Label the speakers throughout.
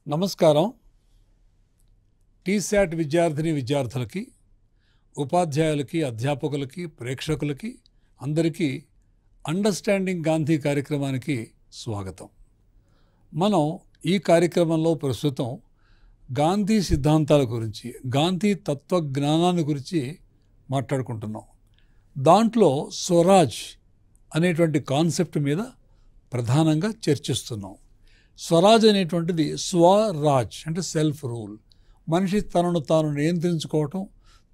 Speaker 1: నమస్కారం. టీశాట్ విద్యార్థులకి, ఉపాధ్యాయులకి, అధ్యాపకులకి, ప్రేక్షకులకి అందరికీ అండర్స్టాండింగ్ గాంధీ కార్యక్రమానికి స్వాగతం. మనం ఈ కార్యక్రమంలో ప్రస్తుతం గాంధీ సిద్ధాంతాల గురించి, గాంధీ తత్వజ్ఞానాన్ని గురించి మాట్లాడుకుంటున్నాం. దాంట్లో స్వరాజ్ అనేటువంటి కాన్సెప్ట్ మీద ప్రధానంగా చర్చిస్తున్నాం. స్వరాజ్ అనేటువంటిది స్వరాజ్ అంటే సెల్ఫ్ రూల్. మనిషి తనను తాను నియంత్రించుకోవటం,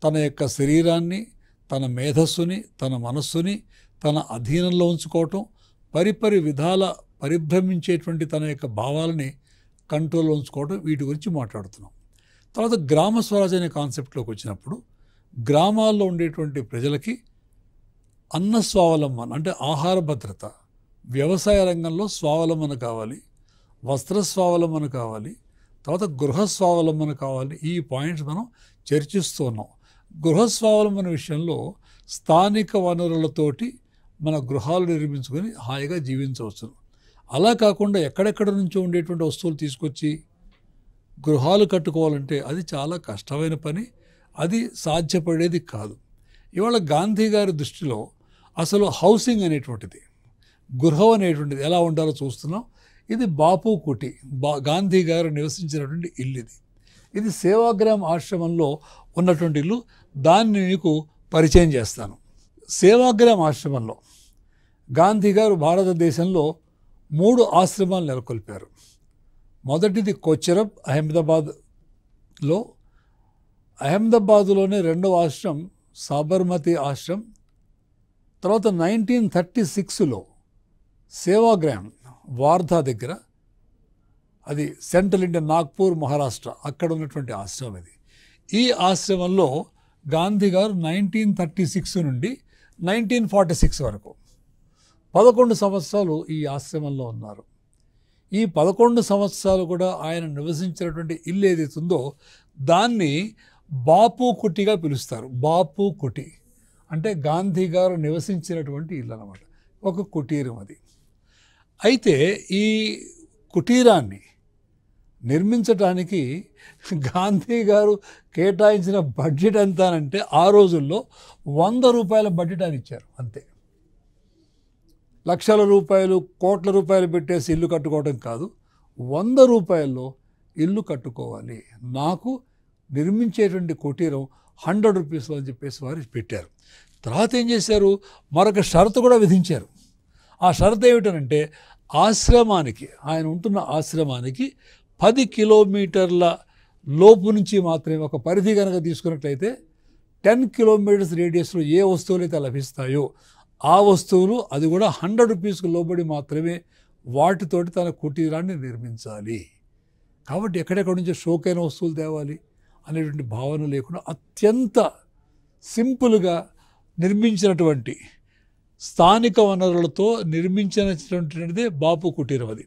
Speaker 1: తన యొక్క శరీరాన్ని, తన మేధస్సుని, తన మనస్సుని తన అధీనంలో ఉంచుకోవటం, పరిపరి విధాల పరిభ్రమించేటువంటి తన యొక్క భావాలని కంట్రోల్లో ఉంచుకోవటం, వీటి గురించి మాట్లాడుతున్నాం. తర్వాత గ్రామ స్వరాజ్ అనే కాన్సెప్ట్లోకి వచ్చినప్పుడు గ్రామాల్లో ఉండేటువంటి ప్రజలకి అన్న స్వావలంబన అంటే ఆహార భద్రత, వ్యవసాయ రంగంలో స్వావలంబన కావాలి, వస్త్ర స్వావలంబన కావాలి, తర్వాత గృహ స్వావలంబన కావాలి. ఈ పాయింట్స్ మనం చర్చిస్తూ ఉన్నాం. గృహ స్వావలంబన విషయంలో స్థానిక వనరులతోటి మన గృహాలు నిర్మించుకొని హాయిగా జీవించవచ్చు. అలా కాకుండా ఎక్కడెక్కడ నుంచో ఉండేటువంటి వస్తువులు తీసుకొచ్చి గృహాలు కట్టుకోవాలంటే అది చాలా కష్టమైన పని, అది సాధ్యపడేది కాదు. ఇవాళ గాంధీ గారి దృష్టిలో అసలు హౌసింగ్ అనేటువంటిది, గృహం అనేటువంటిది ఎలా ఉండాలో చూస్తున్నాం. ఇది బాపు కుటి, గాంధీ గారు నివసించినటువంటి ఇల్లు. ఇది సేవాగ్రామ్ ఆశ్రమంలో ఉన్నటువంటి ఇల్లు. దాన్ని మీకు పరిచయం చేస్తాను. సేవాగ్రామ్ ఆశ్రమంలో గాంధీ గారు భారతదేశంలో 3 ఆశ్రమాలు నెలకొల్పారు. మొదటిది కొచ్చెరబ్ అహ్మదాబాద్లో, అహ్మదాబాద్లోనే 2వ ఆశ్రమం సాబర్మతి ఆశ్రమం, తర్వాత 1936లో సేవాగ్రామ్ వార్ధా దగ్గర, అది సెంట్రల్ ఇండియా నాగ్పూర్ మహారాష్ట్ర, అక్కడ ఉన్నటువంటి ఆశ్రమం ఇది. ఈ ఆశ్రమంలో గాంధీ గారు 1936 నుండి 1946 వరకు 11 సంవత్సరాలు ఈ ఆశ్రమంలో ఉన్నారు. ఈ 11 సంవత్సరాలు కూడా ఆయన నివసించినటువంటి ఇల్లు ఏదైతుందో దాన్ని బాపు కుటిగా పిలుస్తారు. బాపు కుటి అంటే గాంధీ గారు నివసించినటువంటి ఇల్లు అన్నమాట, ఒక కుటీరం అది. అయితే ఈ కుటీరాన్ని నిర్మించడానికి గాంధీ గారు కేటాయించిన బడ్జెట్ ఎంత అంటే ఆ రోజుల్లో 100 రూపాయల బడ్జెట్ అని ఇచ్చారు అంతే. లక్షల రూపాయలు, కోట్ల రూపాయలు పెట్టేసి ఇల్లు కట్టుకోవడం కాదు, 100 రూపాయల్లో ఇల్లు కట్టుకోవాలి, నాకు నిర్మించేటువంటి కుటీరం 100 రూపీస్లో అని చెప్పేసి వారు పెట్టారు. తర్వాత ఏం చేశారు, మరొక షరతు కూడా విధించారు. ఆ షరతు ఏమిటనంటే ఆశ్రమానికి, ఆయన ఉంటున్న ఆశ్రమానికి 10 కిలోమీటర్ల లోపు నుంచి మాత్రమే, ఒక పరిధి కనుక తీసుకున్నట్లయితే 10 కిలోమీటర్స్ రేడియస్లో ఏ వస్తువులు అయితే లభిస్తాయో ఆ వస్తువులు, అది కూడా 100 రూపీస్కు లోబడి మాత్రమే, వాటితోటి తన కుటీరాన్ని నిర్మించాలి. కాబట్టి ఎక్కడెక్కడి నుంచో షోకైన వస్తువులు తేవాలి అనేటువంటి భావన లేకుండా అత్యంత సింపుల్గా నిర్మించినటువంటి, స్థానిక వనరులతో నిర్మించినటువంటిదే బాపు కుటీరం. అది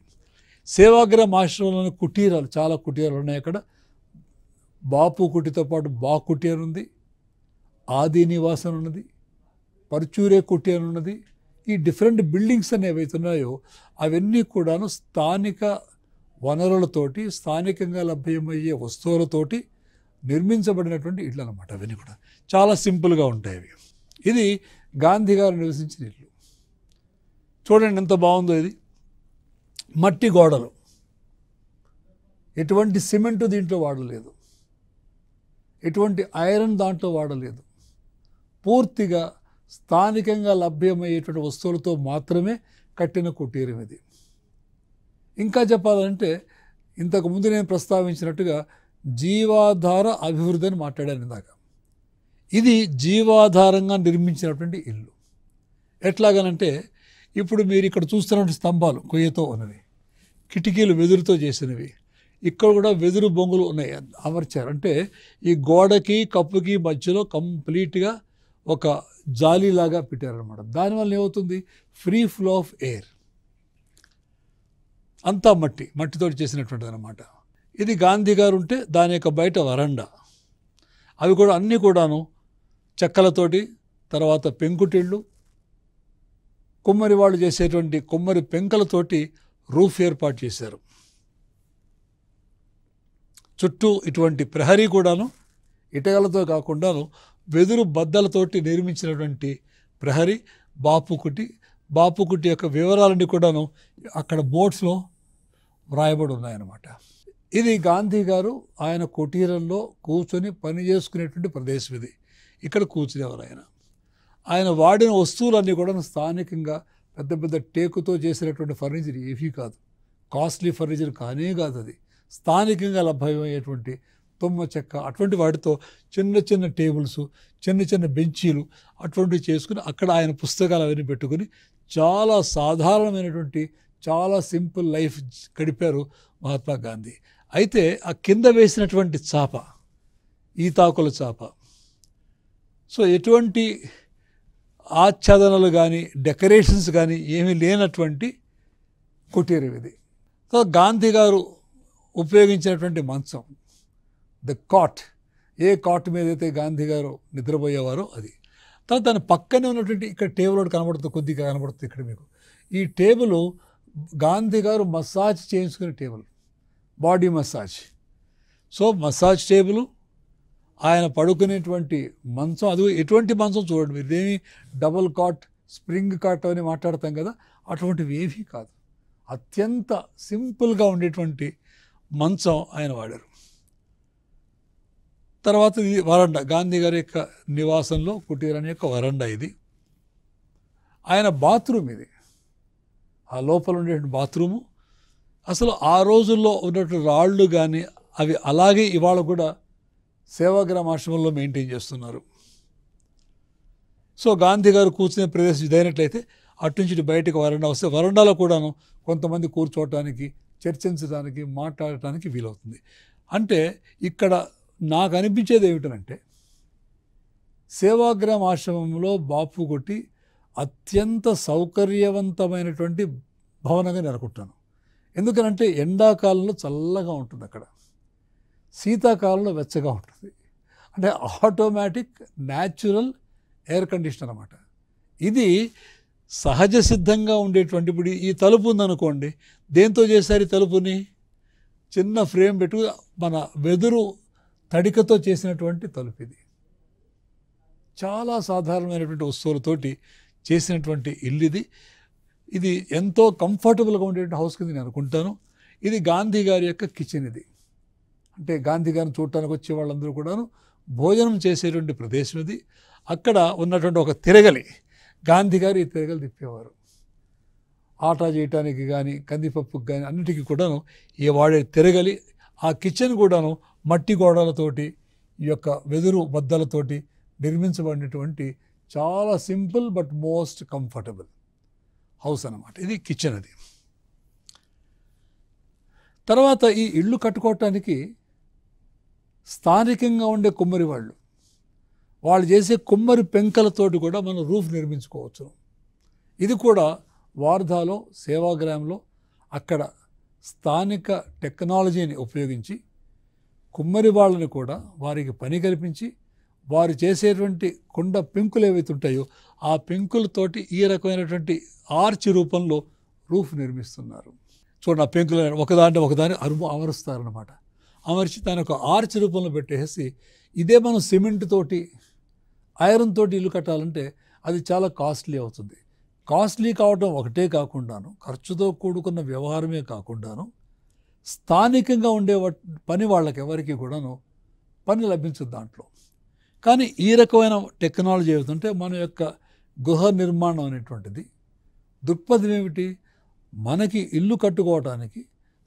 Speaker 1: సేవాగ్రామ్ ఆశ్రమంలోని కుటీరాలు, చాలా కుటీరాలు ఉన్నాయి అక్కడ. బాపు కుటితో పాటు బా కుటీరం ఉంది, ఆది నివాసం ఉన్నది, పర్చూరే కుటీరం ఉన్నది. ఈ డిఫరెంట్ బిల్డింగ్స్ అనేవి ఏవైతున్నాయో అవన్నీ కూడాను స్థానిక వనరులతోటి, స్థానికంగా లభ్యమయ్యే వస్తువులతోటి నిర్మించబడినటువంటి ఇళ్ళు అన్నమాట. అవన్నీ కూడా చాలా సింపుల్గా ఉంటాయి అవి. ఇది గాంధీ గారు నివసించిన ఇల్లు. చూడండి ఎంత బాగుందో ఇది. మట్టి గోడలు, ఎటువంటి సిమెంటు దీంట్లో వాడలేదు, ఎటువంటి ఐరన్ దాంట్లో వాడలేదు, పూర్తిగా స్థానికంగా లభ్యమయ్యేటువంటి వస్తువులతో మాత్రమే కట్టిన కుటీరం ఇది. ఇంకా చెప్పాలంటే ఇంతకుముందు నేను ప్రస్తావించినట్టుగా జీవాధార అభివృద్ధి అని మాట్లాడాను ఇందాక. ఇది జీవాధారంగా నిర్మించినటువంటి ఇల్లు. ఎట్లాగనంటే ఇప్పుడు మీరు ఇక్కడ చూస్తున్నటువంటి స్తంభాలు కొయ్యతో ఉన్నవి, కిటికీలు వెదురుతో చేసినవి, ఇక్కడ కూడా వెదురు బొంగులు ఉన్నాయి అమర్చారు. అంటే ఈ గోడకి కప్పుకి మధ్యలో కంప్లీట్గా ఒక జాలీలాగా పెట్టారనమాట. దానివల్ల ఏమవుతుంది, ఫ్రీ ఫ్లో ఆఫ్ ఎయిర్. అంతా మట్టితో చేసినటువంటిది అనమాట. ఇది గాంధీ గారు ఉంటే దాని యొక్క బయట వరండా, అవి కూడా అన్నీ కూడాను చెక్కలతోటి, తర్వాత పెంకుటిళ్ళు, కుమ్మరి వాళ్ళు చేసేటువంటి కుమ్మరి పెంకలతోటి రూఫ్ ఏర్పాటు చేశారు. చుట్టూ ఇటువంటి ప్రహరీ కూడాను ఇటకలతో కాకుండాను వెదురు బద్దలతోటి నిర్మించినటువంటి ప్రహరీ, బాపుకుటి యొక్క వివరాలన్నీ కూడాను అక్కడ బోర్డ్స్లో వ్రాయబడి ఉన్నాయన్నమాట. ఇది గాంధీ గారు ఆయన కుటీరంలో కూర్చొని పని చేసుకునేటువంటి ప్రదేశం ఇది. ఇక్కడ కూర్చునేవారు ఆయన వాడిన వస్తువులన్నీ కూడా స్థానికంగా పెద్ద పెద్ద టేకుతో చేసినటువంటి ఫర్నిచర్ ఏవీ కాదు, కాస్ట్లీ ఫర్నిచర్ కానే కాదు. అది స్థానికంగా లభ్యమయ్యేటువంటి తుమ్మ చెక్క అటువంటి వాటితో చిన్న చిన్న టేబుల్స్, చిన్న చిన్న బెంచీలు అటువంటివి చేసుకుని అక్కడ ఆయన పుస్తకాలు అవన్నీ పెట్టుకుని చాలా సాధారణమైనటువంటి చాలా సింపుల్ లైఫ్ గడిపారు మహాత్మా గాంధీ. అయితే ఆ కింద వేసినటువంటి చాప ఈతాకుల చాప, సో ఎటువంటి ఆచ్ఛాదనలు కానీ డెకరేషన్స్ కానీ ఏమీ లేనటువంటి కుటీరం ఇది. సో గాంధీ గారు ఉపయోగించినటువంటి మంచం, ద కాట్, ఏ కాట్ మీద అయితే గాంధీ గారు నిద్రపోయేవారో అది. తర్వాత దాని పక్కనే ఉన్నటువంటి ఇక్కడ టేబుల్ ఒకటి కనబడుతుంది, కొద్దిగా కనబడుతుంది ఇక్కడ మీకు. ఈ టేబుల్ గాంధీ గారు మసాజ్ చేయించుకునే table, body massage. So massage table, ఆయన పడుకునేటువంటి మంచం, అది ఎటువంటి మంచం చూడండి మీరు, ఇదేమి డబుల్ కాట్ స్ప్రింగ్ కాట్ అని మాట్లాడతాం కదా, అటువంటివి ఏవీ కాదు, అత్యంత సింపుల్గా ఉండేటువంటి మంచం ఆయన వాడారు. తర్వాత ఇది వరండా, గాంధీ గారి యొక్క నివాసంలో కుటీరాని యొక్క వరండా ఇది. ఆయన బాత్రూమ్ ఇది, ఆ లోపల ఉండేటువంటి బాత్రూము. అసలు ఆ రోజుల్లో ఉన్నటువంటి రాళ్ళు కానీ అవి అలాగే ఇవాళ కూడా సేవాగ్రామ ఆశ్రమంలో మెయింటైన్ చేస్తున్నారు. సో గాంధీ గారు కూర్చునే ప్రదేశం ఇదైనట్లయితే అటు నుంచి బయటకు వరండా వస్తే వరండాలో కూడాను కొంతమంది కూర్చోవటానికి, చర్చించడానికి, మాట్లాడటానికి వీలవుతుంది. అంటే ఇక్కడ నాకు అనిపించేది ఏమిటంటే సేవాగ్రామ ఆశ్రమంలో బాపుకుటి అత్యంత సౌకర్యవంతమైనటువంటి భవనంగా నెలకొంటాను. ఎందుకనంటే ఎండాకాలంలో చల్లగా ఉంటుంది అక్కడ, శీతాకాలంలో వెచ్చగా ఉంటుంది. అంటే ఆటోమేటిక్ న్యాచురల్ ఎయిర్ కండిషనర్ అన్నమాట. ఇది సహజ సిద్ధంగా ఉండేటువంటి, ఇప్పుడు ఈ తలుపు ఉందనుకోండి, దేంతో చేశారు ఈ తలుపుని? చిన్న ఫ్రేమ్ పెట్టు మన వెదురు తడికతో చేసినటువంటి తలుపు ఇది. చాలా సాధారణమైనటువంటి వస్తువులతోటి చేసినటువంటి ఇల్లు ఇది. ఇది ఎంతో కంఫర్టబుల్గా ఉండేటువంటి హౌస్ కింద నేను అనుకుంటాను. ఇది గాంధీ గారి యొక్క కిచెన్ ఇది. అంటే గాంధీ గారిని చూడటానికి వచ్చే వాళ్ళందరూ కూడాను భోజనం చేసేటువంటి ప్రదేశం ఇది. అక్కడ ఉన్నటువంటి ఒక తిరగలి, గాంధీ గారు ఈ తిరగలి తిప్పేవారు. ఆటా చేయటానికి కానీ కందిపప్పుకి కానీ అన్నిటికీ కూడాను ఈ వాడే తిరగలి. ఆ కిచెన్ కూడాను మట్టి గోడలతోటి, ఈ యొక్క వెదురు బద్దలతోటి నిర్మించబడినటువంటి చాలా simple but most comfortable house అన్నమాట. ఇది కిచెన్ అది. తర్వాత ఈ ఇళ్ళు కట్టుకోవటానికి స్థానికంగా ఉండే కుమ్మరి వాళ్ళు చేసే కుమ్మరి పెంకలతోటి కూడా మనం రూఫ్ నిర్మించుకోవచ్చు. ఇది కూడా వార్ధాలో సేవాగ్రామంలో అక్కడ స్థానిక టెక్నాలజీని ఉపయోగించి కుమ్మరి వాళ్ళని కూడా వారికి పని కల్పించి వారు చేసేటువంటి కుండ పెంకులు ఏవైతే ఉంటాయో ఆ పెంకులతోటి ఈ రకమైనటువంటి ఆర్చ్ రూపంలో రూఫ్ నిర్మిస్తున్నారు. చూడండి, ఆ పెంకులు ఒకదాన్ని అమరుస్తారనమాట. అమర్చి దాని ఒక ఆర్చ్ రూపంలో పెట్టేసి, ఇదే మనం సిమెంట్ తోటి ఐరన్ తోటి ఇల్లు కట్టాలంటే అది చాలా కాస్ట్లీ అవుతుంది. కాస్ట్లీ కావటం ఒకటే కాకుండాను, ఖర్చుతో కూడుకున్న వ్యవహారమే కాకుండాను, స్థానికంగా ఉండే పని వాళ్ళకి ఎవరికి కూడాను పని లభించదు దాంట్లో. కానీ ఈ రకమైన టెక్నాలజీ ఏమిటంటే మన యొక్క గృహ నిర్మాణం అనేటువంటిది దృక్పథం ఏమిటి? మనకి ఇల్లు కట్టుకోవటానికి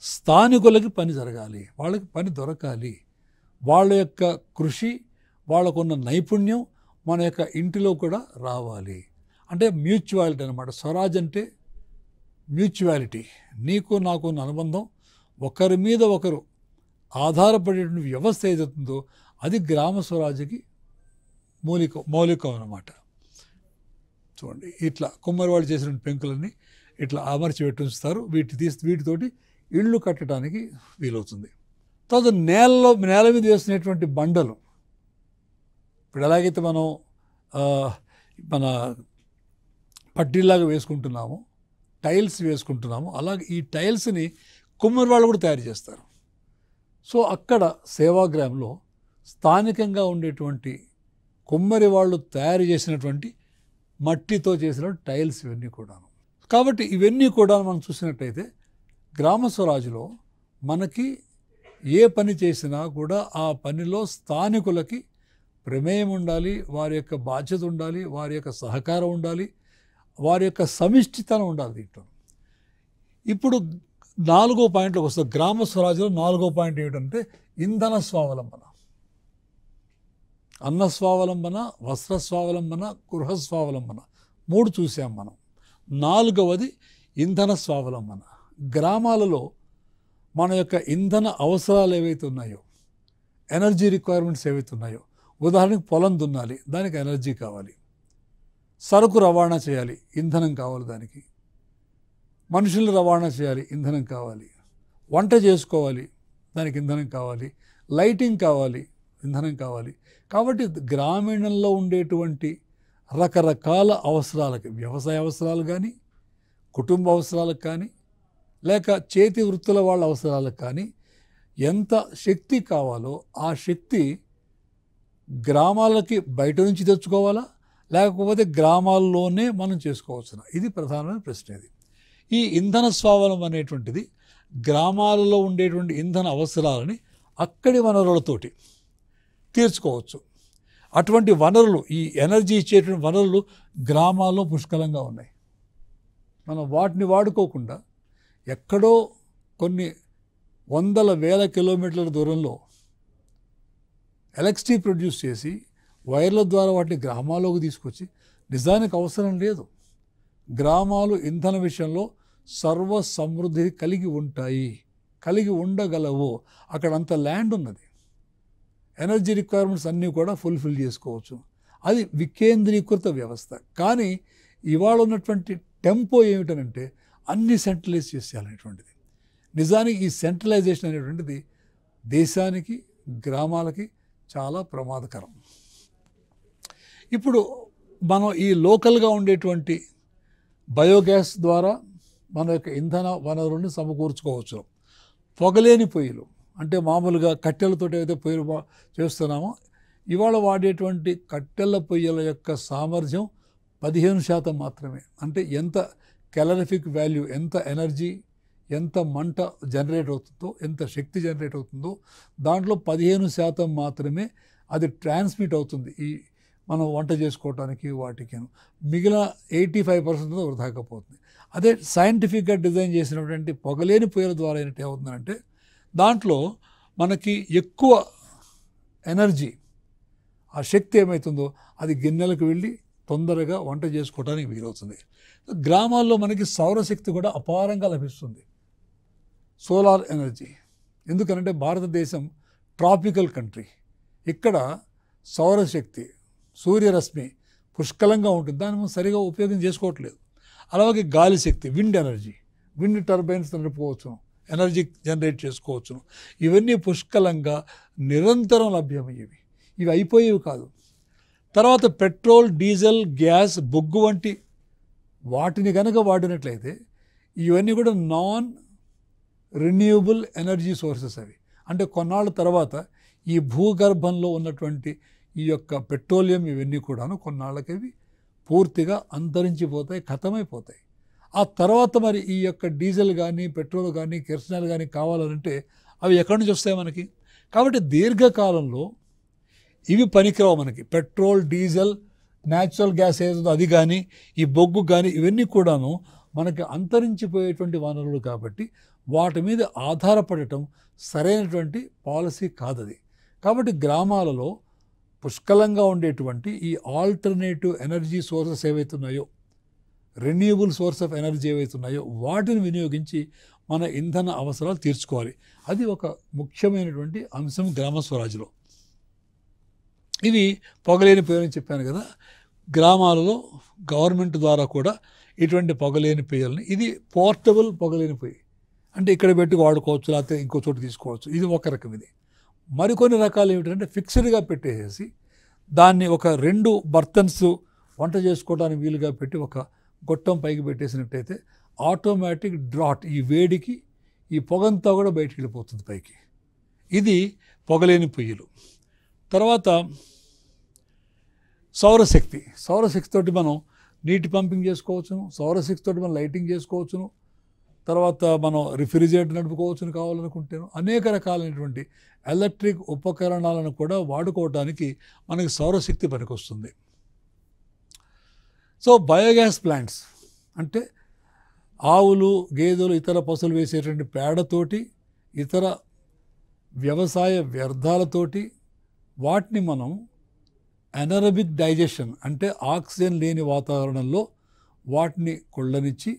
Speaker 1: స్థానికులకి పని జరగాలి, వాళ్ళకి పని దొరకాలి, వాళ్ళ యొక్క కృషి, వాళ్ళకున్న నైపుణ్యం మన యొక్క ఇంటిలో కూడా రావాలి. అంటే మ్యూచువాలిటీ అనమాట. స్వరాజ్ అంటే మ్యూచువాలిటీ, నీకు నాకు ఉన్న అనుబంధం, ఒకరి మీద ఒకరు ఆధారపడేటువంటి వ్యవస్థ ఏదవుతుందో అది గ్రామ స్వరాజ్యకి మౌలికం అన్నమాట. చూడండి, ఇట్లా కుమ్మరివాడు చేసిన పెంకులన్నీ ఇట్లా అమర్చి పెట్టి ఉంచుతారు. వీటితోటి ఇళ్ళు కట్టడానికి వీలవుతుంది. తర్వాత నేల మీద వేసినటువంటి బండలు, ఇప్పుడు ఎలాగైతే మనం మన పట్టీలాగా వేసుకుంటున్నామో, టైల్స్ వేసుకుంటున్నామో, అలాగే ఈ టైల్స్ని కుమ్మరి వాళ్ళు కూడా తయారు చేస్తారు. సో అక్కడ సేవాగ్రామంలో స్థానికంగా ఉండేటువంటి కుమ్మరి వాళ్ళు తయారు చేసినటువంటి మట్టితో చేసిన టైల్స్ ఇవన్నీ కూడాను. కాబట్టి ఇవన్నీ కూడా మనం చూసినట్టయితే గ్రామ స్వరాజ్లో మనకి ఏ పని చేసినా కూడా ఆ పనిలో స్థానికులకి ప్రమేయం ఉండాలి, వారి యొక్క బాధ్యత ఉండాలి, వారి యొక్క సహకారం ఉండాలి, వారి యొక్క సమిష్టితనం ఉండాలి దీంట్లో. ఇప్పుడు 4వ పాయింట్లోకి వస్తుంది. గ్రామ స్వరాజ్యంలో 4వ పాయింట్ ఏమిటంటే ఇంధన స్వావలంబన. అన్న స్వావలంబన, వస్త్ర స్వావలంబన, గృహ స్వావలంబన 3 చూసాం మనం. 4వది ఇంధన స్వావలంబన. గ్రామాలలో మన యొక్క ఇంధన అవసరాలు ఏవైతే ఉన్నాయో, ఎనర్జీ రిక్వైర్మెంట్స్ ఏవైతే ఉన్నాయో, ఉదాహరణకు పొలం దున్నాలి, దానికి ఎనర్జీ కావాలి. సరుకు రవాణా చేయాలి, ఇంధనం కావాలి. దానికి మనుషులు రవాణా చేయాలి, ఇంధనం కావాలి. వంట చేసుకోవాలి, దానికి ఇంధనం కావాలి. లైటింగ్ కావాలి, ఇంధనం కావాలి. కాబట్టి గ్రామీణంలో ఉండేటువంటి రకరకాల అవసరాలకి, వ్యవసాయ అవసరాలు కానీ, కుటుంబ అవసరాలకు కానీ, లేక చేతి వృత్తుల వాళ్ళ అవసరాలకు కానీ ఎంత శక్తి కావాలో ఆ శక్తి గ్రామాలకి బయట నుంచి తెచ్చుకోవాలా, లేకపోతే గ్రామాల్లోనే మనం చేసుకోవచ్చునా? ఇది ప్రధానమైన ప్రశ్న. ఇది ఈ ఇంధన స్వావలంబన అనేటువంటిది గ్రామాలలో ఉండేటువంటి ఇంధన అవసరాలని అక్కడి వనరులతోటి తీర్చుకోవచ్చు. అటువంటి వనరులు, ఈ ఎనర్జీ ఇచ్చేటువంటి వనరులు గ్రామాల్లో పుష్కలంగా ఉన్నాయి. మనం వాటిని వాడుకోకుండా ఎక్కడో కొన్ని వందల వేల కిలోమీటర్ల దూరంలో ఎలక్ట్రిసిటీ ప్రొడ్యూస్ చేసి వైర్ల ద్వారా వాటిని గ్రామాల్లోకి తీసుకొచ్చి, నిజానికి అవసరం లేదు. గ్రామాలు ఇంధన విషయంలో సర్వ సమృద్ధి కలిగి ఉంటాయి, కలిగి ఉండగలవు. అక్కడ అంత ల్యాండ్ ఉన్నది, ఎనర్జీ రిక్వైర్మెంట్స్ అన్నీ కూడా ఫుల్ఫిల్ చేసుకోవచ్చు. అది వికేంద్రీకృత వ్యవస్థ. కానీ ఇవాళ ఉన్నటువంటి టెంపో ఏమిటనంటే అన్ని సెంట్రలైజ్ చేసేయాలనేటువంటిది. నిజానికి ఈ సెంట్రలైజేషన్ అనేటువంటిది దేశానికి, గ్రామాలకి చాలా ప్రమాదకరం. ఇప్పుడు మనం ఈ లోకల్గా ఉండేటువంటి బయోగ్యాస్ ద్వారా మన యొక్క ఇంధన వనరులను సమకూర్చుకోవచ్చు. పొగలేని పొయ్యిలు, అంటే మామూలుగా కట్టెలతో ఏదైతే పొయ్యిలు చేస్తున్నామో, ఇవాళ వాడేటువంటి కట్టెల పొయ్యిల యొక్క సామర్థ్యం 15% మాత్రమే. అంటే ఎంత క్యాలరిఫిక్ వాల్యూ, ఎంత ఎనర్జీ, ఎంత మంట జనరేట్ అవుతుందో, ఎంత శక్తి జనరేట్ అవుతుందో దాంట్లో 15% మాత్రమే అది ట్రాన్స్మిట్ అవుతుంది ఈ మనం వంట చేసుకోవటానికి వాటికి. మిగిలిన 85% వృధాకపోతుంది. అదే సైంటిఫిక్గా డిజైన్ చేసినటువంటి పొగలేని పొయ్యిల ద్వారా ఏంటి అవుతుందంటే దాంట్లో మనకి ఎక్కువ ఎనర్జీ, ఆ శక్తి ఏమవుతుందో అది గిన్నెలకు వెళ్ళి తొందరగా వంట చేసుకోవడానికి వీలవుతుంది. గ్రామాల్లో మనకి సౌరశక్తి కూడా అపారంగా లభిస్తుంది, సోలార్ ఎనర్జీ. ఎందుకనంటే భారతదేశం ట్రాపికల్ కంట్రీ, ఇక్కడ సౌరశక్తి, సూర్యరశ్మి పుష్కలంగా ఉంటుంది, దాన్ని మనం సరిగా ఉపయోగం చేసుకోవట్లేదు. అలాగే గాలి శక్తి, విండ్ ఎనర్జీ, విండ్ టర్బైన్స్ నడుపుకోవచ్చును, ఎనర్జీ జనరేట్ చేసుకోవచ్చును. ఇవన్నీ పుష్కలంగా నిరంతరం లభ్యమయ్యేవి, ఇవి అయిపోయేవి కాదు. తర్వాత పెట్రోల్, డీజిల్, గ్యాస్, బొగ్గు వంటి వాటిని కనుక వాడినట్లయితే ఇవన్నీ కూడా నాన్ రెన్యూవబుల్ ఎనర్జీ సోర్సెస్. అవి అంటే కొన్నాళ్ళ తర్వాత ఈ భూగర్భంలో ఉన్నటువంటి ఈ యొక్క పెట్రోలియం ఇవన్నీ కూడాను కొన్నాళ్ళకి అవి పూర్తిగా అంతరించిపోతాయి, ఖతమైపోతాయి. ఆ తర్వాత మరి ఈ యొక్క డీజిల్ కానీ, పెట్రోల్ కానీ, కిరసనాయిల్ కానీ కావాలంటే అవి ఎక్కడి నుంచి వస్తాయి మనకి? కాబట్టి దీర్ఘకాలంలో ఇవి పనికిరావు మనకి. పెట్రోల్, డీజిల్, న్యాచురల్ గ్యాస్ ఏదో అది కానీ, ఈ బొగ్గు కానీ ఇవన్నీ కూడాను మనకి అంతరించిపోయేటువంటి వనరులు. కాబట్టి వాటి మీద ఆధారపడటం సరైనటువంటి పాలసీ కాదది. కాబట్టి గ్రామాలలో పుష్కలంగా ఉండేటువంటి ఈ ఆల్టర్నేటివ్ ఎనర్జీ సోర్సెస్ ఏవైతే ఉన్నాయో, రెన్యూవబుల్ సోర్స్ ఆఫ్ ఎనర్జీ ఏవైతే ఉన్నాయో వాటిని వినియోగించి మన ఇంధన అవసరాలు తీర్చుకోవాలి. అది ఒక ముఖ్యమైనటువంటి అంశం గ్రామ స్వరాజ్లో. ఇవి పొగలేని పొయ్యని చెప్పాను కదా, గ్రామాలలో గవర్నమెంట్ ద్వారా కూడా ఇటువంటి పొగలేని పొయ్యల్ని, ఇది పోర్టబుల్ పొగలేని పొయ్యి, అంటే ఇక్కడ పెట్టి వాడుకోవచ్చు, లేకపోతే ఇంకో చోటు తీసుకోవచ్చు. ఇది ఒక రకం. ఇది మరికొన్ని రకాలు ఏమిటంటే ఫిక్స్డ్గా పెట్టేసి దాన్ని ఒక 2 బర్తన్స్ వంట చేసుకోవడానికి వీలుగా పెట్టి ఒక గొట్టం పైకి పెట్టేసినట్టయితే ఆటోమేటిక్ డ్రాట్, ఈ వేడికి ఈ పొగంతా కూడా బయటికి వెళ్ళిపోతుంది పైకి. ఇది పొగలేని పొయ్యిలు. తర్వాత సౌరశక్తితోటి మనం నీటి పంపింగ్ చేసుకోవచ్చును, సౌరశక్తితోటి మనం లైటింగ్ చేసుకోవచ్చును, తర్వాత మనం రిఫ్రిజిరేటర్ నడుపుకోవచ్చును కావాలనుకుంటేను. అనేక రకాలైనటువంటి ఎలక్ట్రిక్ ఉపకరణాలను కూడా వాడుకోవడానికి మనకి సౌరశక్తి పనికొస్తుంది. సో బయోగ్యాస్ ప్లాంట్స్ అంటే ఆవులు, గేదెలు, ఇతర పశువులు వేసేటువంటి పేడతోటి, ఇతర వ్యవసాయ వ్యర్థాలతోటి వాటిని మనం ఎనరబిక్ డైజెషన్ అంటే ఆక్సిజన్ లేని వాతావరణంలో వాటిని కొళ్ళనిచ్చి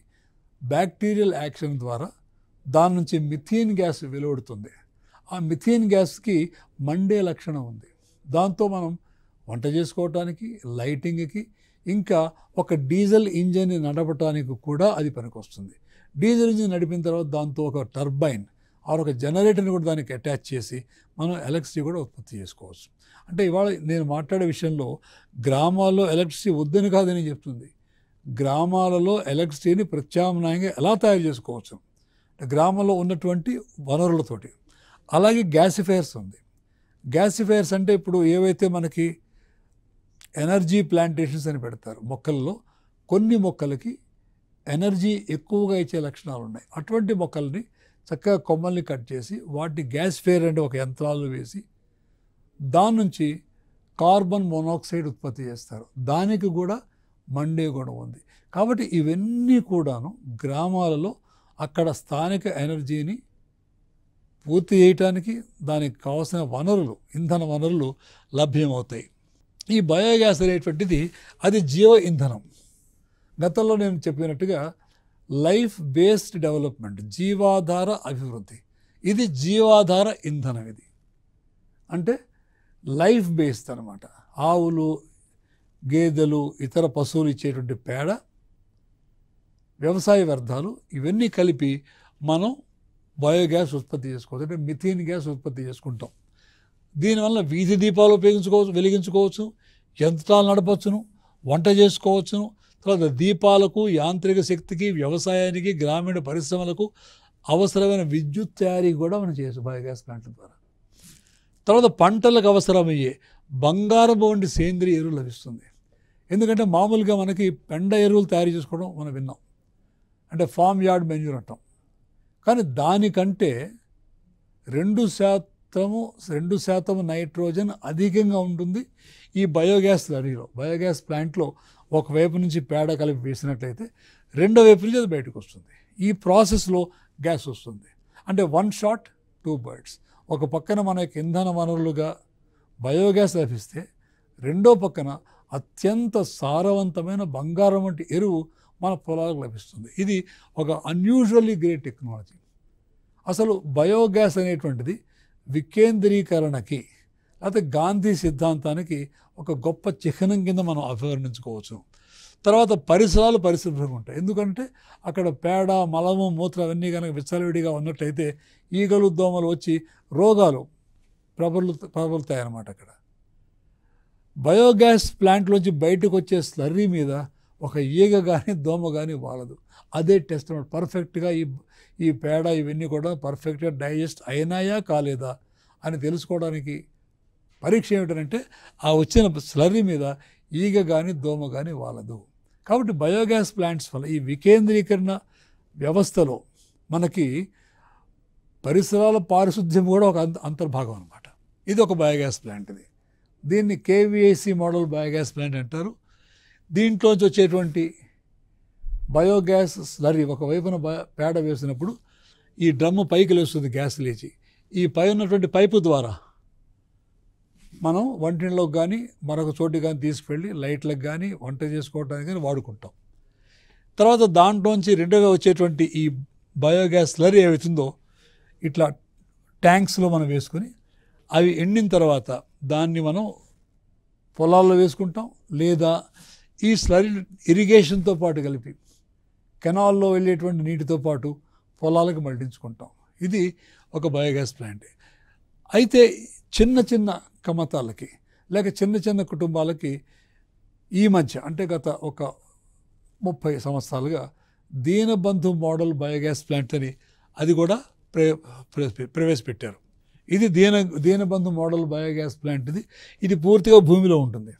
Speaker 1: బ్యాక్టీరియల్ యాక్షన్ ద్వారా దాని నుంచి మిథేన్ గ్యాస్ వెలువడుతుంది. ఆ మిథేన్ గ్యాస్కి మండే లక్షణం ఉంది. దాంతో మనం వంట చేసుకోవటానికి, లైటింగ్కి, ఇంకా ఒక డీజిల్ ఇంజన్ని నడపడానికి కూడా అది పనికొస్తుంది. డీజిల్ ఇంజిన్ నడిపిన తర్వాత దాంతో ఒక టర్బైన్ ఒక జనరేటర్ని కూడా దానికి అటాచ్ చేసి మనం ఎలక్ట్రిసిటీ కూడా ఉత్పత్తి చేసుకోవచ్చు. అంటే ఇవాళ నేను మాట్లాడే విషయంలో గ్రామాల్లో ఎలక్ట్రిసిటీ వద్దని కాదని చెప్తుంది. గ్రామాలలో ఎలక్ట్రిసిటీని ప్రత్యామ్నాయంగా ఎలా తయారు చేసుకోవచ్చు గ్రామంలో ఉన్నటువంటి వనరులతోటి. అలాగే గ్యాసిఫైర్స్ ఉంది. గ్యాసిఫైర్స్ అంటే ఇప్పుడు ఏవైతే మనకి ఎనర్జీ ప్లాంటేషన్స్ అని పెడతారు, మొక్కల్లో కొన్ని మొక్కలకి ఎనర్జీ ఎక్కువగా ఇచ్చే లక్షణాలు ఉన్నాయి. అటువంటి మొక్కల్ని చక్కగా కొమ్మల్ని కట్ చేసి వాటిని గ్యాసిఫైర్ అంటే ఒక యంత్రాలు వేసి దాని నుంచి కార్బన్ మోనాక్సైడ్ ఉత్పత్తి చేస్తారు. దానికి కూడా మండే గుణం ఉంది. కాబట్టి ఇవన్నీ కూడాను గ్రామాలలో అక్కడ స్థానిక ఎనర్జీని పూర్తి చేయటానికి దానికి కావాల్సిన వనరులు, ఇంధన వనరులు లభ్యమవుతాయి. ఈ బయోగ్యాస్ అనేటువంటిది అది జీవ ఇంధనం. గతంలో నేను చెప్పినట్టుగా లైఫ్ బేస్డ్ డెవలప్మెంట్, జీవాధార అభివృద్ధి, ఇది జీవాధార ఇంధనం. ఇది అంటే లైఫ్ బేస్డ్ అనమాట. ఆవులు, గేదెలు, ఇతర పశువులు ఇచ్చేటువంటి పేడ, వ్యవసాయ వ్యర్థాలు ఇవన్నీ కలిపి మనం బయోగ్యాస్ ఉత్పత్తి చేసుకోవచ్చు. అంటే మిథేన్ గ్యాస్ ఉత్పత్తి చేసుకుంటాం. దీనివల్ల వీధి దీపాలు వెలిగించుకోవచ్చు, యంత్రాలు నడపచ్చును, వంట చేసుకోవచ్చును. తర్వాత దీపాలకు, యాంత్రిక శక్తికి, వ్యవసాయానికి, గ్రామీణ పరిశ్రమలకు అవసరమైన విద్యుత్ తయారీ కూడా మనం చేయవచ్చు బయోగ్యాస్ ప్లాంట్ల ద్వారా. తర్వాత పంటలకు అవసరమయ్యే బంగారపు వంటి సేంద్రియ ఎరువు లభిస్తుంది. ఎందుకంటే మామూలుగా మనకి పెండ ఎరువులు తయారు చేసుకోవడం మనం విన్నాం, అంటే ఫామ్ యార్డ్ మెన్యూర్ అంటాం. కానీ దానికంటే 2% నైట్రోజన్ అధికంగా ఉంటుంది ఈ బయోగ్యాస్ స్లరీలో. బయోగ్యాస్ ప్లాంట్లో ఒకవైపు నుంచి పేడ కలిపి వేసినట్లయితే రెండో వైపు నుంచి అది బయటకు వస్తుంది. ఈ ప్రాసెస్లో గ్యాస్ వస్తుంది. అంటే 1 shot 2 birds. ఒక పక్కన మనకి ఇంధన వనరులుగా బయోగ్యాస్ లభిస్తే రెండో పక్కన అత్యంత సారవంతమైన బంగారం వంటి ఎరువు మన పొలాలకు లభిస్తుంది. ఇది ఒక అన్యూజువల్లీ గ్రేట్ టెక్నాలజీ. అసలు బయోగ్యాస్ అనేటువంటిది వికేంద్రీకరణకి లేకపోతే గాంధీ సిద్ధాంతానికి ఒక గొప్ప చిహ్నం కింద మనం అభివర్ణించుకోవచ్చు. తర్వాత పరిసరాలు పరిశుభ్రంగా ఉంటాయి. ఎందుకంటే అక్కడ పేడ, మలము, మూత్రం అవన్నీ కనుక విచ్చలవిడిగా ఉన్నట్టయితే ఈగలు, దోమలు వచ్చి రోగాలు ప్రబలుతాయి అన్నమాట. అక్కడ బయోగ్యాస్ ప్లాంట్లోంచి బయటకు వచ్చే స్లర్రీ మీద ఒక ఈగ కానీ దోమ కానీ వాలదు. అదే టెస్ట్ అన్నమాట. పర్ఫెక్ట్గా ఈ పేడ ఇవన్నీ కూడా పర్ఫెక్ట్గా డైజెస్ట్ అయినాయా కాలేదా అని తెలుసుకోవడానికి పరీక్ష ఏమిటంటే ఆ వచ్చిన స్లర్రీ మీద ఈగ కానీ దోమ కానీ వాలదు. కాబట్టి బయోగ్యాస్ ప్లాంట్స్ వల్ల ఈ వికేంద్రీకరణ వ్యవస్థలో మనకి పరిసరాల పారిశుద్ధ్యం కూడా ఒక అంతర్భాగం అనమాట. ఇది ఒక బయోగ్యాస్ ప్లాంట్. ఇది దీన్ని కేవీఐసి మోడల్ బయోగ్యాస్ ప్లాంట్ అంటారు. దీంట్లోంచి వచ్చేటువంటి బయోగ్యాస్ స్లర్రీ ఒకవైపున పేడ వేసినప్పుడు ఈ డ్రమ్ము పైకి లేస్తుంది గ్యాస్ లేచి. ఈ పై ఉన్నటువంటి పైపు ద్వారా మనం వంటింట్లోకి కానీ మరొక చోటుకి కానీ తీసుకువెళ్ళి లైట్లకు కానీ వంట చేసుకోవడానికి కానీ వాడుకుంటాం. తర్వాత దాంట్లోంచి రెండోగా వచ్చేటువంటి ఈ బయోగ్యాస్ స్లర్రీ ఏవైతుందో ఇట్లా ట్యాంక్స్లో మనం వేసుకొని అవి ఎండిన తర్వాత దాన్ని మనం పొలాల్లో వేసుకుంటాం. లేదా ఈ స్లర్రీ ఇరిగేషన్తో పాటు కలిపి కెనాల్లో వెళ్ళేటువంటి నీటితో పాటు పొలాలకు మళ్లించుకుంటాం. ఇది ఒక బయోగ్యాస్ ప్లాంట్. అయితే చిన్న చిన్న కమతాలకి లేక చిన్న చిన్న కుటుంబాలకి ఈ మధ్య అంటే గత ఒక 30 సంవత్సరాలుగా దీనబంధు మోడల్ బయోగ్యాస్ ప్లాంట్ అని అది కూడా ప్రవేశపెట్టారు. ఇది దీనబంధు మోడల్ బయోగ్యాస్ ప్లాంట్ ఇది పూర్తిగా భూమిలో ఉంటుంది.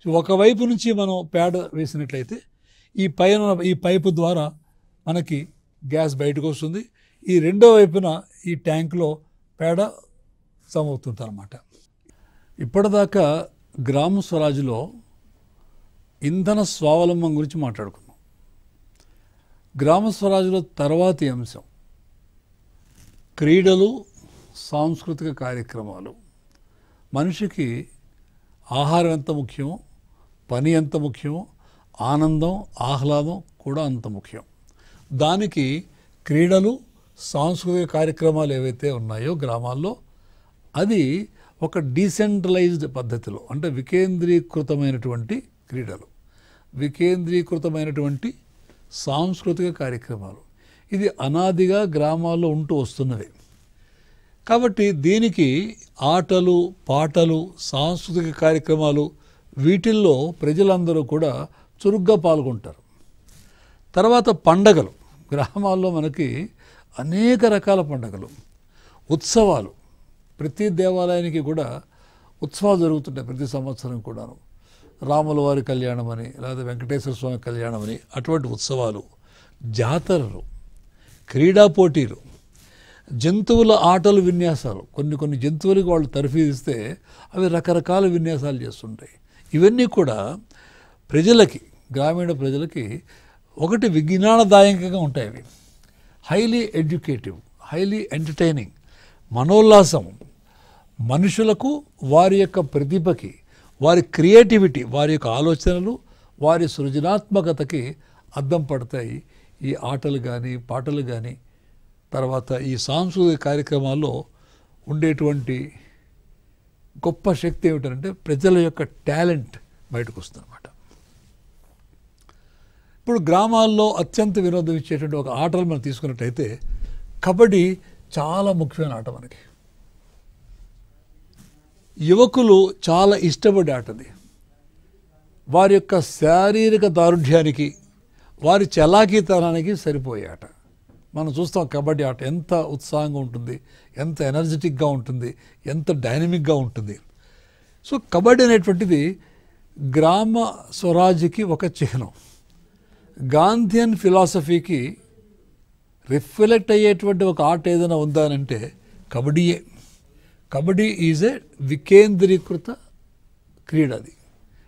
Speaker 1: సో ఒకవైపు నుంచి మనం పేడ వేసినట్లయితే ఈ పైపు ద్వారా మనకి గ్యాస్ బయటకు వస్తుంది. ఈ రెండో వైపున ఈ ట్యాంక్లో పేడ సమవుతుంది అన్నమాట. ఇప్పటిదాకా గ్రామ స్వరాజ్లో ఇంధన స్వావలంబన గురించి మాట్లాడుకున్నాం. గ్రామ స్వరాజ్లో తర్వాతి అంశం క్రీడలు, సాంస్కృతిక కార్యక్రమాలు. మనిషికి ఆహారం ఎంత ముఖ్యమో, పని ఎంత ముఖ్యమో, ఆనందం, ఆహ్లాదం కూడా అంత ముఖ్యం. దానికి క్రీడలు, సాంస్కృతిక కార్యక్రమాలు ఏవైతే ఉన్నాయో గ్రామాల్లో అది ఒక డీసెంట్రలైజ్డ్ పద్ధతిలో, అంటే వికేంద్రీకృతమైనటువంటి క్రీడలు, వికేంద్రీకృతమైనటువంటి సాంస్కృతిక కార్యక్రమాలు, ఇది అనాదిగా గ్రామాల్లో ఉంటూ వస్తున్నవి. కాబట్టి దీనికి ఆటలు, పాటలు, సాంస్కృతిక కార్యక్రమాలు వీటిల్లో ప్రజలందరూ కూడా చురుగ్గా పాల్గొంటారు. తర్వాత పండగలు. గ్రామాల్లో మనకి అనేక రకాల పండగలు, ఉత్సవాలు. ప్రతి దేవాలయానికి కూడా ఉత్సవాలు జరుగుతుంటాయి ప్రతి సంవత్సరం కూడాను. రాముల వారి కళ్యాణం అని, లేదా వెంకటేశ్వర స్వామి కళ్యాణం అని, అటువంటి ఉత్సవాలు, జాతరలు, క్రీడా పోటీలు, జంతువుల ఆటలు, విన్యాసాలు. కొన్ని జంతువులకు వాళ్ళు తర్ఫీదిస్తే అవి రకరకాల విన్యాసాలు చేస్తుంటాయి. ఇవన్నీ కూడా ప్రజలకి, గ్రామీణ ప్రజలకి ఒకటి విజ్ఞానదాయకంగా ఉంటాయి. అవి హైలీ ఎడ్యుకేటివ్, హైలీ ఎంటర్టైనింగ్, మనోల్లాసం. మనుషులకు వారి యొక్క ప్రతిభకి, వారి క్రియేటివిటీ, వారి యొక్క ఆలోచనలు, వారి సృజనాత్మకతకి అద్దం పడతాయి ఈ ఆటలు కానీ, పాటలు కానీ. తర్వాత ఈ సాంస్కృతిక కార్యక్రమాల్లో ఉండేటువంటి గొప్ప శక్తి ఏమిటంటే ప్రజల యొక్క టాలెంట్ బయటకు వస్తుందన్నమాట. ఇప్పుడు గ్రామాల్లో అత్యంత వినోదం ఇచ్చేటువంటి ఒక ఆటలు మనం తీసుకున్నట్టయితే కబడ్డీ చాలా ముఖ్యమైన ఆట. మనకి యువకులు చాలా ఇష్టపడే ఆటది. వారి యొక్క శారీరక దారుఢ్యానికి, వారి చలాకీతనానికి సరిపోయే ఆట. మనం చూస్తాం కబడ్డీ ఆట ఎంత ఉత్సాహంగా ఉంటుంది, ఎంత ఎనర్జెటిక్గా ఉంటుంది, ఎంత డైనమిక్గా ఉంటుంది. సో కబడ్డీ అనేటువంటిది గ్రామ స్వరాజ్యకి ఒక చిహ్నం. గాంధీయన్ ఫిలాసఫీకి రిఫ్లెక్ట్ అయ్యేటువంటి ఒక ఆట ఏదైనా ఉందా అంటే కబడ్డీయే. కబడ్డీ ఈజ్ ఏ వికేంద్రీకృత క్రీడ. అది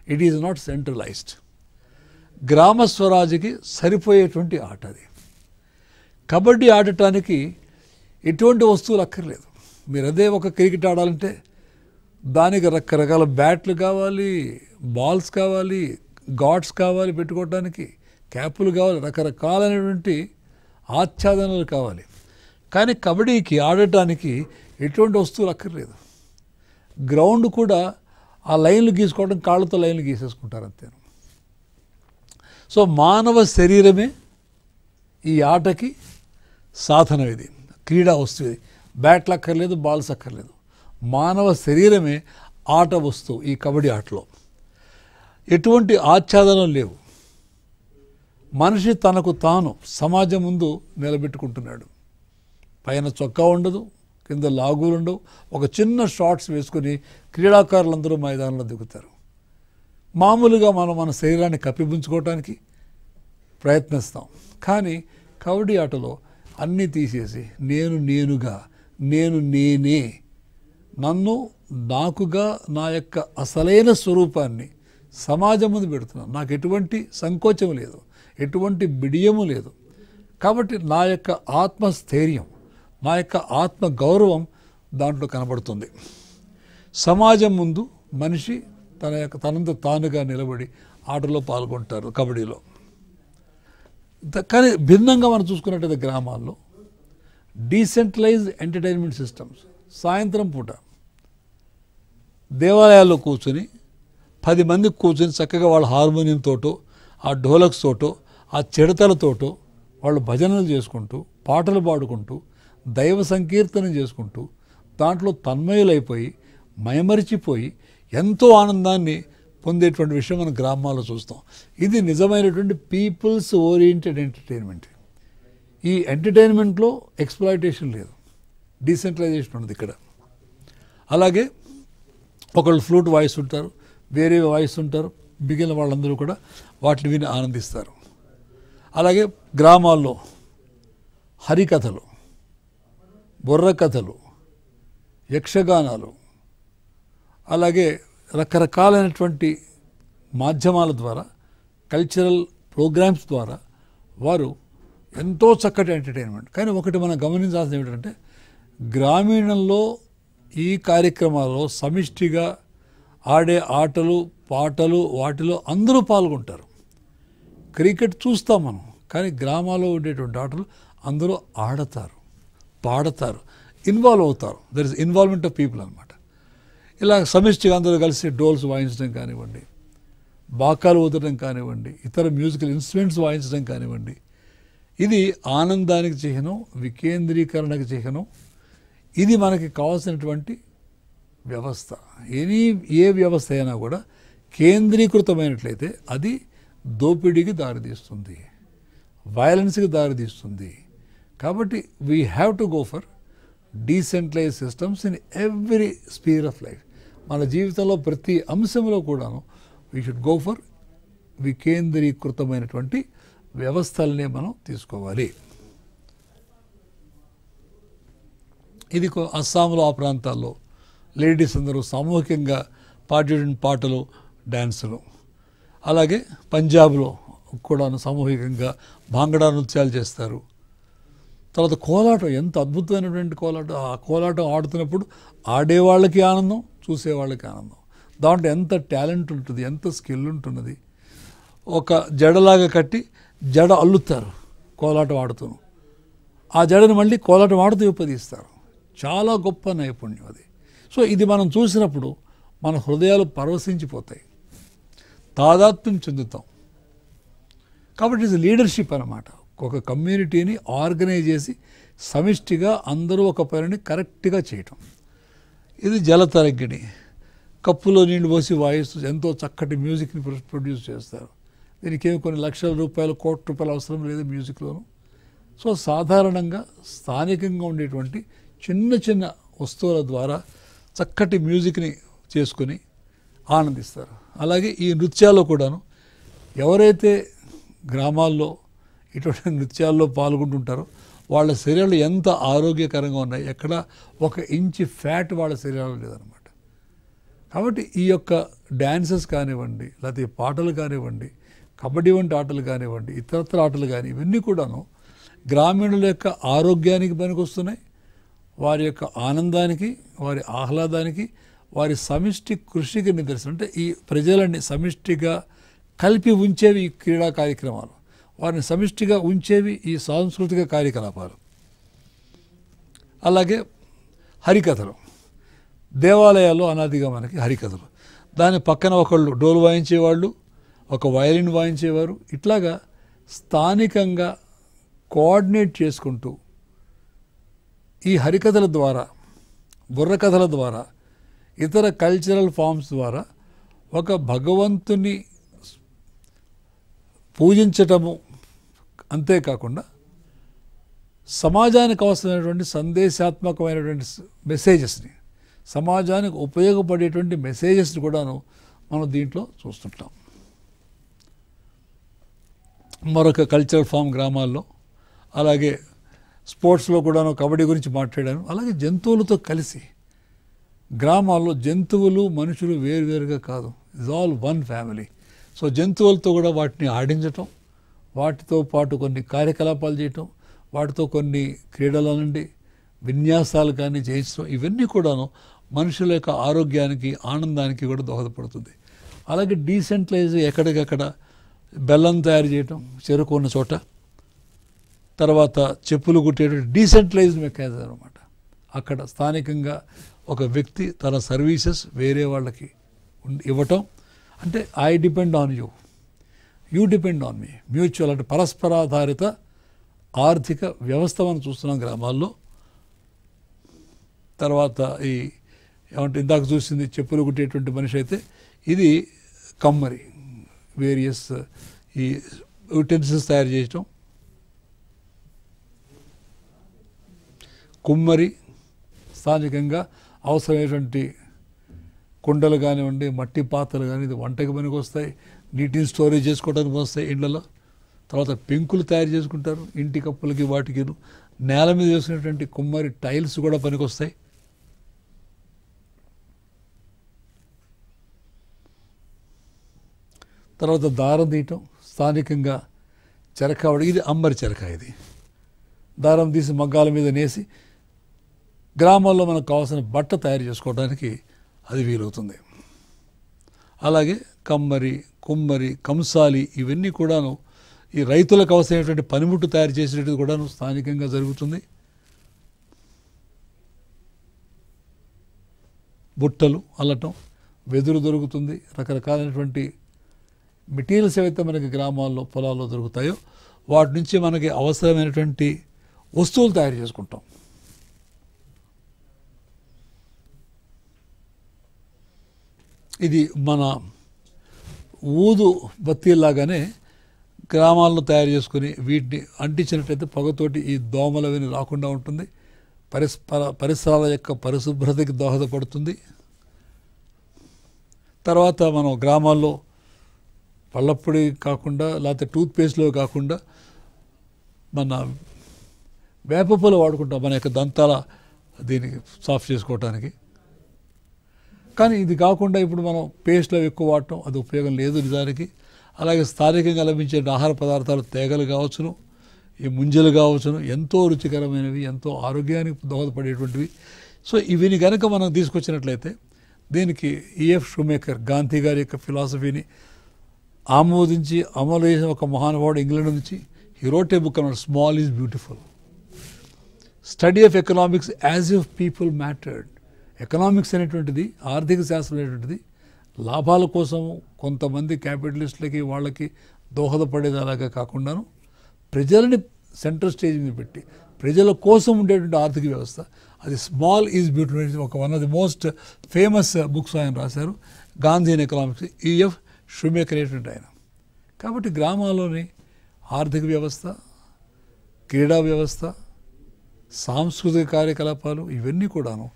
Speaker 1: ఇట్ ఈజ్ నాట్ సెంట్రలైజ్డ్. గ్రామ స్వరాజ్యకి సరిపోయేటువంటి ఆట అది. కబడ్డీ ఆడటానికి ఎటువంటి వస్తువులు అక్కర్లేదు. మీరు అదే ఒక క్రికెట్ ఆడాలంటే దానికి రకరకాల బ్యాట్లు కావాలి, బాల్స్ కావాలి, గాడ్స్ కావాలి, పెట్టుకోవడానికి క్యాపులు కావాలి, రకరకాలైనటువంటి ఆచ్ఛాదనలు కావాలి. కానీ కబడ్డీకి ఆడటానికి ఎటువంటి వస్తువులు అక్కర్లేదు. గ్రౌండ్ కూడా ఆ లైన్లు గీసుకోవడం, కాళ్ళతో లైన్లు గీసేసుకుంటారు అంతే. సో మానవ శరీరమే ఈ ఆటకి సాధనం. ఇది క్రీడా వస్తువు. ఇది బ్యాట్లు అక్కర్లేదు, బాల్స్ అక్కర్లేదు. మానవ శరీరమే ఆట వస్తువు. ఈ కబడ్డీ ఆటలో ఎటువంటి ఆచ్ఛాదనం లేవు. మనిషి తనకు తాను సమాజం ముందు నిలబెట్టుకుంటున్నాడు. పైన చొక్కా ఉండదు, కింద లాగులు ఉండవు. ఒక చిన్న షార్ట్స్ వేసుకొని క్రీడాకారులందరూ మైదానంలో దిగుతారు. మామూలుగా మనం మన శరీరాన్ని కప్పిపుంచుకోవటానికి ప్రయత్నిస్తాం. కానీ కబడ్డీ ఆటలో అన్నీ తీసేసి నేనుగా, నేనే, నన్ను నాకుగా, నా యొక్క అసలైన స్వరూపాన్ని సమాజం ముందు పెడుతున్నాను. నాకు ఎటువంటి సంకోచం లేదు, ఎటువంటి బిడియము లేదు. కాబట్టి నా యొక్క ఆత్మస్థైర్యం, నా యొక్క ఆత్మ గౌరవం దాంట్లో కనబడుతుంది. సమాజం ముందు మనిషి తనంత తానుగా నిలబడి ఆటలో పాల్గొంటారు కబడ్డీలో. కానీ భిన్నంగా మనం చూసుకున్నట్టయితే గ్రామాల్లో డీసెంట్రలైజ్డ్ ఎంటర్టైన్మెంట్ సిస్టమ్స్. సాయంత్రం పూట దేవాలయాల్లో కూర్చొని 10 మంది కూర్చొని చక్కగా వాళ్ళ హార్మోనియంతోటో, ఆ ఢోలక్స్ తోటో, ఆ చిడతలతోటో వాళ్ళు భజనలు చేసుకుంటూ, పాటలు పాడుకుంటూ, దైవ సంకీర్తన చేసుకుంటూ, దాంట్లో తన్మయులైపోయి, మైమరిచిపోయి ఎంతో ఆనందాన్ని పొందేటువంటి విషయం మనం గ్రామాల్లో చూస్తాం. ఇది నిజమైనటువంటి పీపుల్స్ ఓరియంటెడ్ ఎంటర్టైన్మెంట్. ఈ ఎంటర్టైన్మెంట్లో ఎక్స్‌ప్లాయిటేషన్ లేదు, డీసెంట్రలైజేషన్ ఉన్నది ఇక్కడ. అలాగే ఒకళ్ళు ఫ్లూట్ వాయిస్తుంటారు, వేరే వాయిస్తుంటారు, మిగిలిన వాళ్ళందరూ కూడా వాటిని విని ఆనందిస్తారు. అలాగే గ్రామాల్లో హరికథలు, బుర్రకథలు, యక్షగానాలు, అలాగే రకరకాలైనటువంటి మాధ్యమాల ద్వారా, కల్చరల్ ప్రోగ్రామ్స్ ద్వారా వారు ఎంతో చక్కటి ఎంటర్టైన్మెంట్. కానీ ఒకటి మనం గమనించాల్సింది ఏమిటంటే, గ్రామీణంలో ఈ కార్యక్రమాల్లో సమిష్టిగా ఆడే ఆటలు పాటలు వాటిలో అందరూ పాల్గొంటారు. క్రికెట్ చూస్తాం మనం, కానీ గ్రామాల్లో ఉండేటువంటి ఆటలు అందరూ ఆడతారు, పాడతారు, ఇన్వాల్వ్ అవుతారు. There is involvement of people అనమాట. ఇలా సమిష్టిగా అందరూ కలిసి డోల్స్ వాయించడం కానివ్వండి, బాకాలు ఊదడం కానివ్వండి, ఇతర మ్యూజికల్ ఇన్స్ట్రుమెంట్స్ వాయించడం కానివ్వండి, ఇది ఆనందానికి చిహ్నం, వికేంద్రీకరణకు చిహ్నం. ఇది మనకి కావాల్సినటువంటి వ్యవస్థ. ఏ వ్యవస్థ అయినా కూడా కేంద్రీకృతమైనట్లయితే అది దోపిడీకి దారితీస్తుంది, వయలెన్స్కి దారితీస్తుంది. కాబట్టి we have to go for decentralise systems in every sphere of life. మన జీవితంలో ప్రతి అంశంలో కూడాను వీ షుడ్ గో ఫర్ వికేంద్రీకృతమైనటువంటి వ్యవస్థలనే మనం తీసుకోవాలి. ఇది అస్సాంలో ఆ ప్రాంతాల్లో లేడీస్ అందరూ సామూహికంగా పాడేటువంటి పాటలు, డ్యాన్సులు. అలాగే పంజాబ్లో కూడాను సామూహికంగా భాంగడా నృత్యాలు చేస్తారు. తర్వాత కోలాటం, ఎంత అద్భుతమైనటువంటి కోలాటం. ఆ కోలాటం ఆడుతున్నప్పుడు ఆడేవాళ్ళకి ఆనందం, చూసేవాళ్ళకి ఆనందం. దాంట్లో ఎంత టాలెంట్ ఉంటుంది, ఎంత స్కిల్ ఉంటున్నది. ఒక జడలాగా కట్టి జడ అల్లుతారు కోలాటం ఆడుతూను. ఆ జడని మళ్ళీ కోలాటం ఆడుతూ విప్పదీస్తారు. చాలా గొప్ప నైపుణ్యం అది. సో ఇది మనం చూసినప్పుడు మన హృదయాలు పరవశించిపోతాయి, తాదాత్మ్యం చెందుతాం. కాబట్టి ఇది లీడర్షిప్ అన్నమాట. ఒక కమ్యూనిటీని ఆర్గనైజ్ చేసి సమిష్టిగా అందరూ ఒక పనిని కరెక్ట్గా చేయటం. ఇది జలతరంగిణి, కప్పులో నీళ్లు పోసి వాయిస్తూ ఎంతో చక్కటి మ్యూజిక్ని ప్రొడ్యూస్ చేస్తారు. దీనికి ఏమి కొన్ని లక్షల రూపాయలు, కోట్ల రూపాయలు అవసరం లేదు మ్యూజిక్లోను. సో సాధారణంగా స్థానికంగా ఉండేటువంటి చిన్న చిన్న వస్తువుల ద్వారా చక్కటి మ్యూజిక్ని చేసుకుని ఆనందిస్తారు. అలాగే ఈ నృత్యాల్లో కూడాను ఎవరైతే గ్రామాల్లో ఇటువంటి నృత్యాల్లో పాల్గొంటుంటారో వాళ్ళ శరీరాలు ఎంత ఆరోగ్యకరంగా ఉన్నాయి, ఎక్కడ 1 ఇంచ్ ఫ్యాట్ వాళ్ళ శరీరాలు లేదనమాట. కాబట్టి ఈ యొక్క డ్యాన్సెస్ కానివ్వండి, లేకపోతే పాటలు కానివ్వండి, కబడ్డీ వంటి ఆటలు కానివ్వండి, ఇతరత్ర ఆటలు కానీ, ఇవన్నీ కూడాను గ్రామీణుల యొక్క ఆరోగ్యానికి పనికొస్తున్నాయి, వారి యొక్క ఆనందానికి, వారి ఆహ్లాదానికి, వారి సమిష్టి కృషికి నిదర్శనం. అంటే ఈ ప్రజలని సమిష్టిగా కలిపి ఉంచేవి ఈ క్రీడా కార్యక్రమాలు, వారిని సమిష్టిగా ఉంచేవి ఈ సాంస్కృతిక కార్యకలాపాలు. అలాగే హరికథలు, దేవాలయాల్లో అనాదిగా మనకి హరికథలు. దాని పక్కన ఒకళ్ళు డోలు వాయించేవాళ్ళు, ఒక వయలిన్ వాయించేవారు. ఇట్లాగా స్థానికంగా కోఆర్డినేట్ చేసుకుంటూ ఈ హరికథల ద్వారా, బుర్రకథల ద్వారా, ఇతర కల్చరల్ ఫామ్స్ ద్వారా ఒక భగవంతుని పూజించటము అంతేకాకుండా సమాజానికి అవసరమైనటువంటి సందేశాత్మకమైనటువంటి మెసేజెస్ని, సమాజానికి ఉపయోగపడేటువంటి మెసేజెస్ని కూడాను మనం దీంట్లో చూస్తుంటాం. మరొక కల్చరల్ ఫామ్ గ్రామాల్లో, అలాగే స్పోర్ట్స్లో కూడాను కబడ్డీ గురించి మాట్లాడాను. అలాగే జంతువులతో కలిసి గ్రామాల్లో జంతువులు మనుషులు వేరువేరుగా కాదు, it's all one family. So జంతువులతో కూడా వాటిని ఆడించటం, వాటితో పాటు కొన్ని కార్యకలాపాలు చేయటం, వాటితో కొన్ని క్రీడల నుండి విన్యాసాలు కానీ చేయించడం, ఇవన్నీ కూడాను మనుషుల యొక్క ఆరోగ్యానికి, ఆనందానికి కూడా దోహదపడుతుంది. అలాగే డీసెంట్రలైజ్, ఎక్కడికక్కడ బెల్లం తయారు చేయటం చెరుకు ఉన్న చోట, తర్వాత చెప్పులు కుట్టేటువంటి డీసెంట్రలైజ్డ్ మెకానిజం అనమాట. అక్కడ స్థానికంగా ఒక వ్యక్తి తన సర్వీసెస్ వేరే వాళ్ళకి ఇవ్వటం. అంటే I depend on you, you depend on me, mutual, అంటే పరస్పరాధారిత ఆర్థిక వ్యవస్థ మనం చూస్తున్నాం గ్రామాల్లో. తర్వాత ఈ ఏమంటే ఇందాక చూసింది చెప్పులు కుట్టేటువంటి మనిషి అయితే, ఇది కమ్మరి, వేరియస్ ఈ యుటెన్సిల్స్ తయారు చేయటం. కుమ్మరి స్థానికంగా అవసరమైనటువంటి కుండలు కానివ్వండి, మట్టి పాత్రలు కానీ ఇది వంటకి పనికి వస్తాయి, నీటిని స్టోరేజ్ చేసుకోవడానికి వస్తాయి ఇండ్లలో. తర్వాత పెంకులు తయారు చేసుకుంటారు ఇంటి కప్పులకి వాటికి. నేల మీద వేసుకునేటువంటి కుమ్మరి టైల్స్ కూడా పనికి వస్తాయి. తర్వాత దారం తీయటం, స్థానికంగా చెరక, ఇది అమ్మరి చెరక. ఇది దారం తీసి మగ్గాల మీద నేసి గ్రామాల్లో మనకు కావాల్సిన బట్ట తయారు చేసుకోవడానికి అది వీలవుతుంది. అలాగే కమ్మరి, కుమ్మరి, కంసాలి ఇవన్నీ కూడాను ఈ రైతులకు అవసరమైనటువంటి పనిముట్టు తయారు చేసేటది కూడాను స్థానికంగా జరుగుతుంది. బుట్టలు అల్లటం, వెదురు దొరుకుతుంది, రకరకాలైనటువంటి మెటీరియల్స్ ఏవైతే మనకి గ్రామాల్లో పొలాల్లో దొరుకుతాయో వాటి నుంచి మనకి అవసరమైనటువంటి వస్తువులు తయారు చేసుకుంటాం. ఇది మన ఊదు బత్తీలాగానే గ్రామాల్లో తయారు చేసుకుని వీటిని అంటించినట్లయితే పొగతోటి ఈ దోమలు అవన్నీ రాకుండా ఉంటుంది. పరిసరాల యొక్క పరిశుభ్రతకి దోహదపడుతుంది. తర్వాత మనం గ్రామాల్లో పళ్ళప్పొడి కాకుండా లేకపోతే టూత్పేస్ట్లో కాకుండా మన వేపపూలు వాడుకుంటాం మన యొక్క దంతాల దీనికి సాఫ్ చేసుకోవటానికి. కానీ ఇది కాకుండా ఇప్పుడు మనం పేస్ట్లో ఎక్కువ వాడటం అది ఉపయోగం లేదు నిజానికి. అలాగే స్థానికంగా లభించే ఆహార పదార్థాలు తేగలు కావచ్చును, ఈ ముంజలు కావచ్చును, ఎంతో రుచికరమైనవి, ఎంతో ఆరోగ్యానికి దోహదపడేటువంటివి. సో ఇవిని కనుక మనం తీసుకొచ్చినట్లయితే దీనికి ఈఎఫ్ షూమేకర్ గాంధీ గారి యొక్క ఫిలాసఫీని ఆమోదించి అమలు చేసిన ఒక మహానుభావుడు ఇంగ్లాండ్ నుంచి. హీ రోట్ ఏ బుక్ అన్నమాట, small is beautiful, study of economics as if people mattered. Economics అనేటువంటిది, ఆర్థిక శాస్త్రం అనేటువంటిది లాభాల కోసం కొంతమంది క్యాపిటలిస్టులకి వాళ్ళకి దోహదపడేది అలాగా కాకుండాను ప్రజలని సెంట్రల్ స్టేజ్ మీద పెట్టి ప్రజల కోసం ఉండేటువంటి ఆర్థిక వ్యవస్థ, అది స్మాల్ ఈజ్ బ్యూటిఫుల్. ఒక one of the most famous books ఆయన రాశారు, Gandhi in economics, EF Schumacher అనేటువంటి ఆయన. కాబట్టి గ్రామాల్లోని ఆర్థిక వ్యవస్థ, క్రీడా వ్యవస్థ, సాంస్కృతిక కార్యకలాపాలు ఇవన్నీ కూడాను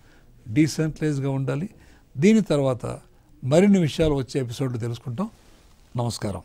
Speaker 1: డీసెంట్రలైజ్గా ఉండాలి. దీని తర్వాత మరిన్ని విషయాలు వచ్చే ఎపిసోడ్లో తెలుసుకుంటాం. నమస్కారం.